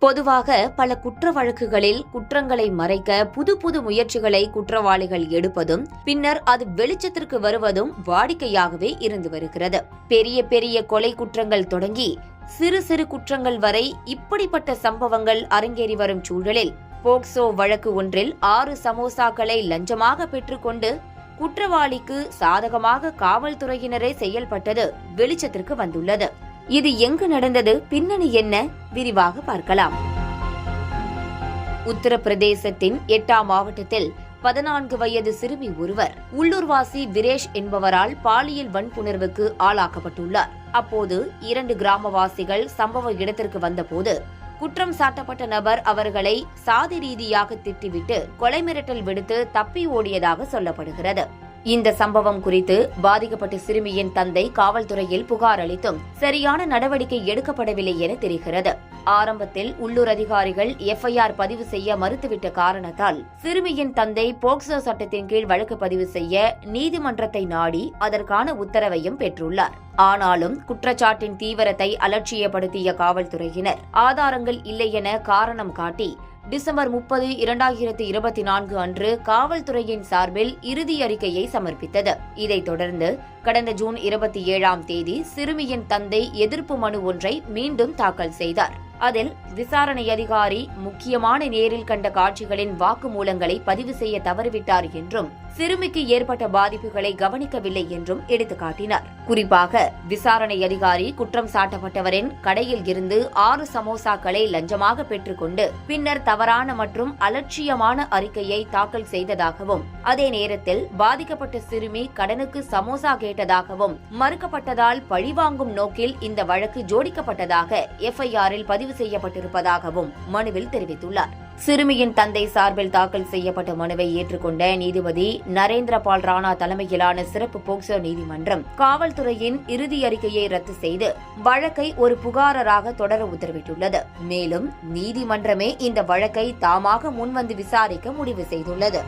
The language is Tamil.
பொதுவாக பல குற்ற வழக்குகளில் குற்றங்களை மறைக்க புது புது முயற்சிகளை குற்றவாளிகள் எடுப்பதும் பின்னர் அது வெளிச்சத்திற்கு வருவதும் வாடிக்கையாகவே இருந்து வருகிறது. பெரிய பெரிய கொலை குற்றங்கள் தொடங்கி சிறு சிறு குற்றங்கள் வரை இப்படிப்பட்ட சம்பவங்கள் அரங்கேறி வரும் சூழலில் போக்சோ வழக்கு ஒன்றில் 6 சமோசாக்களை லஞ்சமாக பெற்றுக்கொண்டு குற்றவாளிக்கு சாதகமாக காவல்துறையினரே செயல்பட்டது வெளிச்சத்திற்கு வந்துள்ளது. இது எங்கு நடந்தது, பின்னணி என்ன, விரிவாக பார்க்கலாம். உத்தரப்பிரதேசத்தின் 8ஆம் மாவட்டத்தில் 14 வயது சிறுமி ஒருவர் உள்ளூர்வாசி விரேஷ் என்பவரால் பாலியல் வன்புணர்வுக்கு ஆளாக்கப்பட்டுள்ளார். அப்போது 2 கிராமவாசிகள் சம்பவ இடத்திற்கு வந்தபோது குற்றம் சாட்டப்பட்ட நபர் அவர்களை சாதி ரீதியாக திட்டிவிட்டு கொலை மிரட்டல் விடுத்து தப்பி ஓடியதாக சொல்லப்படுகிறது. இந்த சம்பவம் குறித்து பாதிக்கப்பட்ட சிறுமியின் தந்தை காவல்துறையில் புகார் அளித்தும் சரியான நடவடிக்கை எடுக்கப்படவில்லை என தெரிகிறது. ஆரம்பத்தில் உள்ளூர் அதிகாரிகள் எஃப்ஐஆர் பதிவு செய்ய மறுத்துவிட்ட காரணத்தால் சிறுமியின் தந்தை போக்சோ சட்டத்தின் கீழ் வழக்கு பதிவு செய்ய நீதிமன்றத்தை நாடி அதற்கான உத்தரவையும் பெற்றுள்ளார். ஆனாலும் குற்றச்சாட்டின் தீவிரத்தை அலட்சியப்படுத்திய காவல்துறையினர் ஆதாரங்கள் இல்லை என காரணம் காட்டி டிசம்பர் 30, 2024 அன்று காவல்துறையின் சார்பில் இறுதி அறிக்கையை சமர்ப்பித்தது. இதைத் தொடர்ந்து கடந்த ஜூன் 27ஆம் தேதி சிறுமியின் தந்தை எதிர்ப்பு மனு ஒன்றை மீண்டும் தாக்கல் செய்தார். அதில் விசாரணை அதிகாரி முக்கியமான நேரில் கண்ட காட்சிகளின் வாக்குமூலங்களை பதிவு செய்ய தவறிவிட்டார் என்றும் சிறுமிக்கு ஏற்பட்ட பாதிப்புகளை கவனிக்கவில்லை என்றும் எடுத்துக்காட்டினார். குறிப்பாக விசாரணை அதிகாரி குற்றம் சாட்டப்பட்டவரின் கடையில் இருந்து 6 சமோசாக்களை லஞ்சமாக பெற்றுக்கொண்டு பின்னர் தவறான மற்றும் அலட்சியமான அறிக்கையை தாக்கல் செய்ததாகவும் அதே நேரத்தில் பாதிக்கப்பட்ட சிறுமி கடனுக்கு சமோசா கேட்டதாகவும் மறுக்கப்பட்டதால் பழிவாங்கும் நோக்கில் இந்த வழக்கு ஜோடிக்கப்பட்டதாக எஃப்ஐஆரில் பதிவு செய்யப்பட்டிருப்பதாகவும் மனுவில் தெரிவித்துள்ளார். சிறுமியின் தந்தை சார்பில் தாக்கல் செய்யப்பட்ட மனுவை ஏற்றுக்கொண்ட நீதிபதி நரேந்திரபால் ராணா தலைமையிலான சிறப்பு போக்சோ நீதிமன்றம் காவல்துறையின் இறுதி அறிக்கையை ரத்து செய்து வழக்கை ஒரு புகாரராக தொடர உத்தரவிட்டுள்ளது. மேலும் நீதிமன்றமே இந்த வழக்கை தாமாக முன்வந்து விசாரிக்க முடிவு செய்துள்ளது.